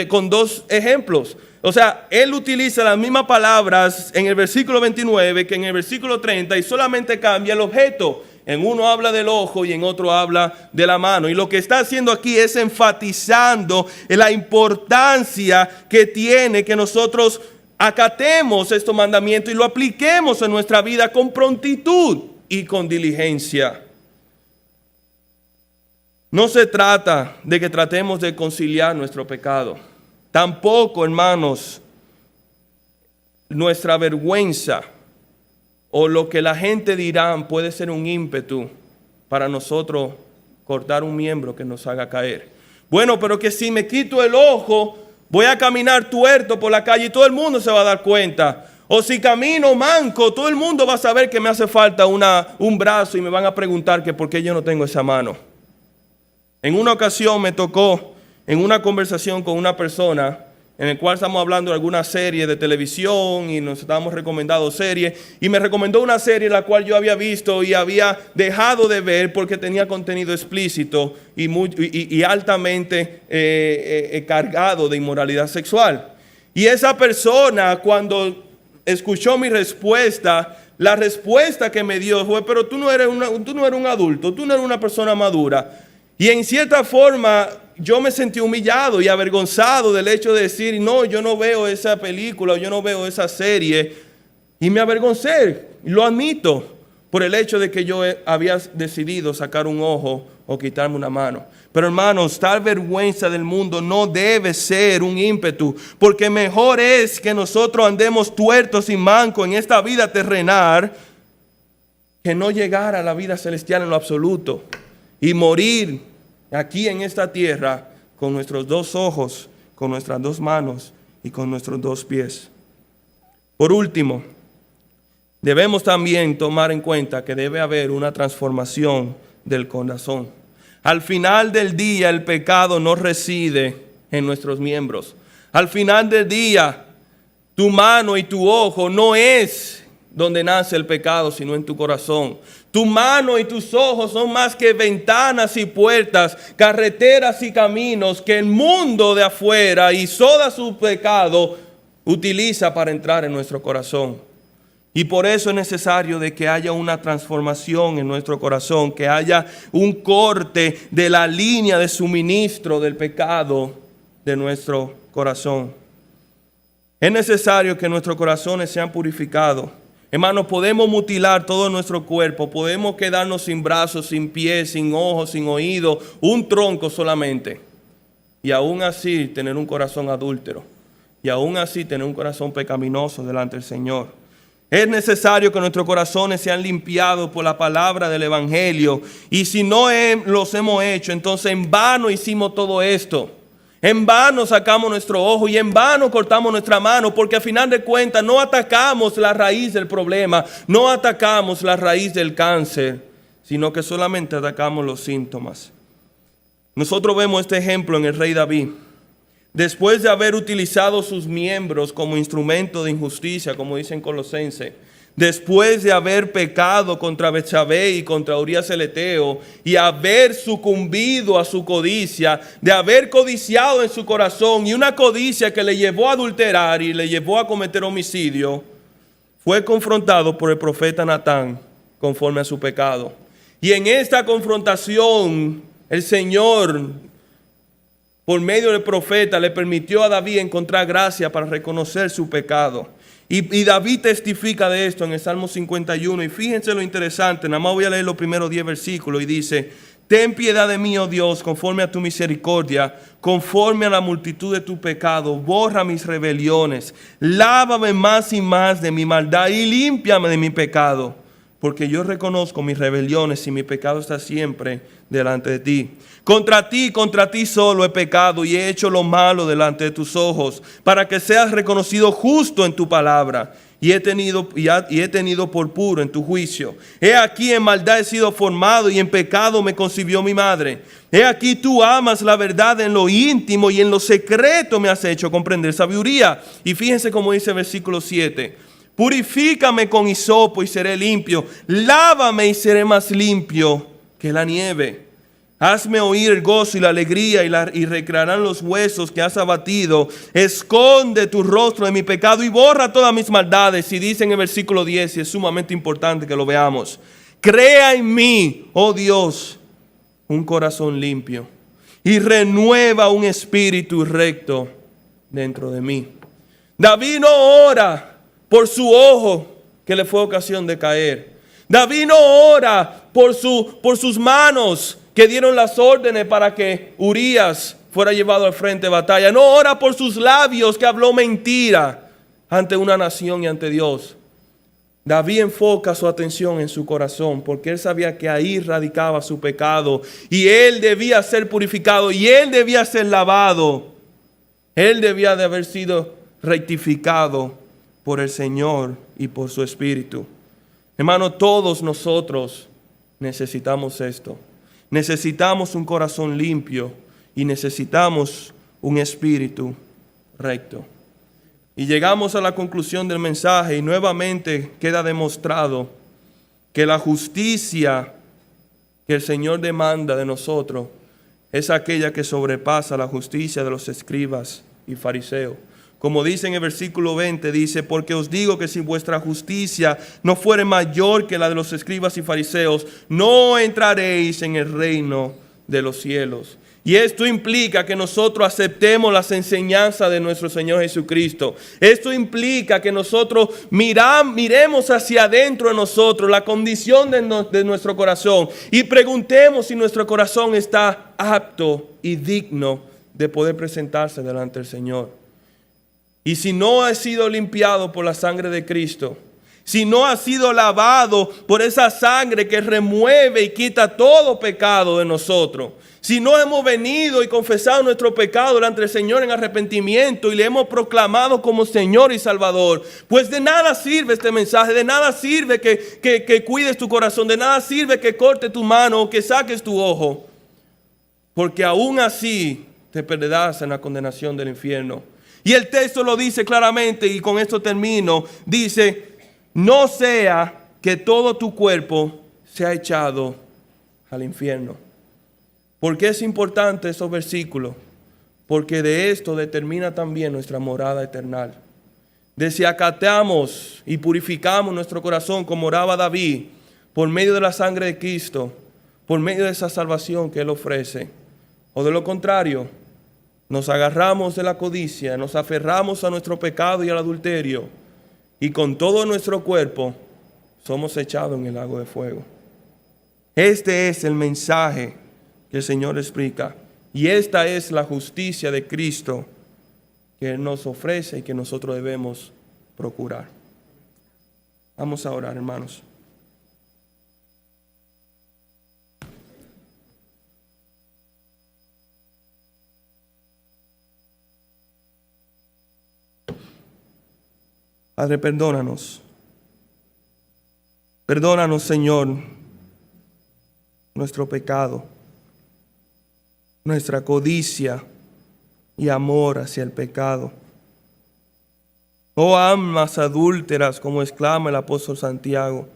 con 2 ejemplos. O sea, Él utiliza las mismas palabras en el versículo 29 que en el versículo 30 y solamente cambia el objeto. En uno habla del ojo y en otro habla de la mano. Y lo que está haciendo aquí es enfatizando la importancia que tiene que nosotros acatemos estos mandamientos y lo apliquemos en nuestra vida con prontitud y con diligencia. No se trata de que tratemos de conciliar nuestro pecado. Tampoco, hermanos, nuestra vergüenza o lo que la gente dirá puede ser un ímpetu para nosotros cortar un miembro que nos haga caer. Bueno, pero que si me quito el ojo, voy a caminar tuerto por la calle y todo el mundo se va a dar cuenta. O si camino manco, todo el mundo va a saber que me hace falta un brazo y me van a preguntar que por qué yo no tengo esa mano. En una ocasión me tocó en una conversación con una persona en el cual estamos hablando de alguna serie de televisión y nos estábamos recomendando series y me recomendó una serie la cual yo había visto y había dejado de ver porque tenía contenido explícito y altamente cargado de inmoralidad sexual. Y esa persona, cuando escuchó mi respuesta, la respuesta que me dio fue: pero tú no eres un adulto, tú no eres una persona madura. Y en cierta forma yo me sentí humillado y avergonzado del hecho de decir, no, yo no veo esa película, yo no veo esa serie. Y me avergoncé, lo admito, por el hecho de que yo había decidido sacar un ojo o quitarme una mano. Pero hermanos, tal vergüenza del mundo no debe ser un ímpetu, porque mejor es que nosotros andemos tuertos y mancos en esta vida terrenal que no llegar a la vida celestial en lo absoluto y morir aquí en esta tierra con nuestros dos ojos, con nuestras dos manos y con nuestros dos pies. Por último, debemos también tomar en cuenta que debe haber una transformación del corazón. Al final del día, el pecado no reside en nuestros miembros. Al final del día, tu mano y tu ojo no es donde nace el pecado, sino en tu corazón. Tu mano y tus ojos son más que ventanas y puertas, carreteras y caminos que el mundo de afuera y toda su pecado utiliza para entrar en nuestro corazón. Y por eso es necesario de que haya una transformación en nuestro corazón, que haya un corte de la línea de suministro del pecado de nuestro corazón. Es necesario que nuestros corazones sean purificados. Hermanos, podemos mutilar todo nuestro cuerpo, podemos quedarnos sin brazos, sin pies, sin ojos, sin oídos, un tronco solamente. Y aún así tener un corazón adúltero. Y aún así tener un corazón pecaminoso delante del Señor. Es necesario que nuestros corazones sean limpiados por la palabra del Evangelio. Y si no los hemos hecho, entonces en vano hicimos todo esto. En vano sacamos nuestro ojo y en vano cortamos nuestra mano, porque al final de cuentas no atacamos la raíz del problema, no atacamos la raíz del cáncer, sino que solamente atacamos los síntomas. Nosotros vemos este ejemplo en el rey David. Después de haber utilizado sus miembros como instrumento de injusticia, como dicen Colosenses, después de haber pecado contra Betsabé y contra Urías el Eteo y haber sucumbido a su codicia, de haber codiciado en su corazón y una codicia que le llevó a adulterar y le llevó a cometer homicidio, fue confrontado por el profeta Natán conforme a su pecado. Y en esta confrontación el Señor, por medio del profeta, le permitió a David encontrar gracia para reconocer su pecado. Y David testifica de esto en el Salmo 51. Y fíjense lo interesante, nada más voy a leer los primeros 10 versículos. Y dice: ten piedad de mí, oh Dios, conforme a tu misericordia, conforme a la multitud de tu pecado, borra mis rebeliones, lávame más y más de mi maldad y límpiame de mi pecado. Porque yo reconozco mis rebeliones y mi pecado está siempre delante de ti. Contra ti solo he pecado y he hecho lo malo delante de tus ojos, para que seas reconocido justo en tu palabra y he tenido por puro en tu juicio. He aquí en maldad he sido formado y en pecado me concibió mi madre. He aquí tú amas la verdad en lo íntimo y en lo secreto me has hecho comprender sabiduría. Y fíjense cómo dice el versículo 7. Purifícame con hisopo y seré limpio. Lávame y seré más limpio que la nieve. Hazme oír el gozo y la alegría y recrearán los huesos que has abatido. Esconde tu rostro de mi pecado y borra todas mis maldades. Y dice en el versículo 10, y es sumamente importante que lo veamos: crea en mí, oh Dios, un corazón limpio y renueva un espíritu recto dentro de mí. David no ora por su ojo que le fue ocasión de caer. David no ora por sus manos que dieron las órdenes para que Urías fuera llevado al frente de batalla. No ora por sus labios que habló mentira ante una nación y ante Dios. David enfoca su atención en su corazón porque él sabía que ahí radicaba su pecado y él debía ser purificado y él debía ser lavado. Él debía de haber sido rectificado por el Señor y por su Espíritu. Hermano, todos nosotros necesitamos esto. Necesitamos un corazón limpio y necesitamos un espíritu recto. Y llegamos a la conclusión del mensaje y nuevamente queda demostrado que la justicia que el Señor demanda de nosotros es aquella que sobrepasa la justicia de los escribas y fariseos. Como dice en el versículo 20, dice: porque os digo que si vuestra justicia no fuere mayor que la de los escribas y fariseos, no entraréis en el reino de los cielos. Y esto implica que nosotros aceptemos las enseñanzas de nuestro Señor Jesucristo. Esto implica que nosotros miremos hacia adentro de nosotros, la condición de nuestro corazón, y preguntemos si nuestro corazón está apto y digno de poder presentarse delante del Señor. Y si no ha sido limpiado por la sangre de Cristo, si no ha sido lavado por esa sangre que remueve y quita todo pecado de nosotros, si no hemos venido y confesado nuestro pecado delante del Señor en arrepentimiento y le hemos proclamado como Señor y Salvador, pues de nada sirve este mensaje, de nada sirve que cuides tu corazón, de nada sirve que cortes tu mano o que saques tu ojo, porque aún así te perderás en la condenación del infierno. Y el texto lo dice claramente, y con esto termino, dice: no sea que todo tu cuerpo sea echado al infierno. ¿Por qué es importante esos versículos? Porque de esto determina también nuestra morada eterna. De si acatamos y purificamos nuestro corazón como oraba David, por medio de la sangre de Cristo, por medio de esa salvación que Él ofrece. O de lo contrario, nos agarramos de la codicia, nos aferramos a nuestro pecado y al adulterio, y con todo nuestro cuerpo somos echados en el lago de fuego. Este es el mensaje que el Señor explica, y esta es la justicia de Cristo que Él nos ofrece y que nosotros debemos procurar. Vamos a orar, hermanos. Padre, perdónanos. Perdónanos, Señor, nuestro pecado, nuestra codicia y amor hacia el pecado. Oh almas adúlteras, como exclama el apóstol Santiago,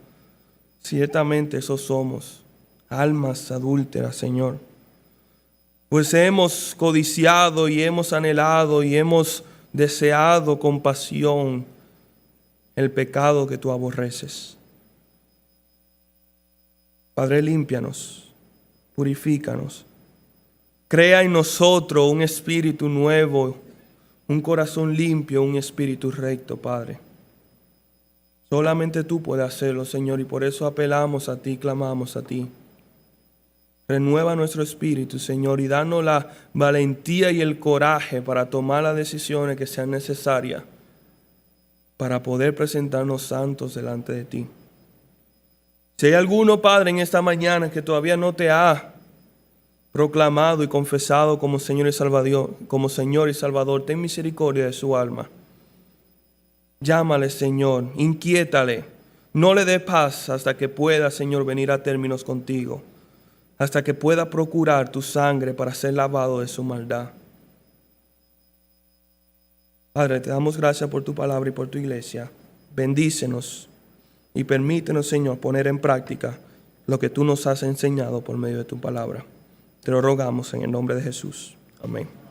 ciertamente esos somos, almas adúlteras, Señor. Pues hemos codiciado y hemos anhelado y hemos deseado con pasión el pecado que tú aborreces. Padre, límpianos, purifícanos. Crea en nosotros un espíritu nuevo, un corazón limpio, un espíritu recto, Padre. Solamente tú puedes hacerlo, Señor, y por eso apelamos a ti, clamamos a ti. Renueva nuestro espíritu, Señor, y danos la valentía y el coraje para tomar las decisiones que sean necesarias para poder presentarnos santos delante de ti. Si hay alguno, Padre, en esta mañana que todavía no te ha proclamado y confesado como Señor y Salvador, ten misericordia de su alma. Llámale, Señor, inquiétale, no le dé paz hasta que pueda, Señor, venir a términos contigo, hasta que pueda procurar tu sangre para ser lavado de su maldad. Padre, te damos gracias por tu palabra y por tu iglesia. Bendícenos y permítenos, Señor, poner en práctica lo que tú nos has enseñado por medio de tu palabra. Te lo rogamos en el nombre de Jesús. Amén.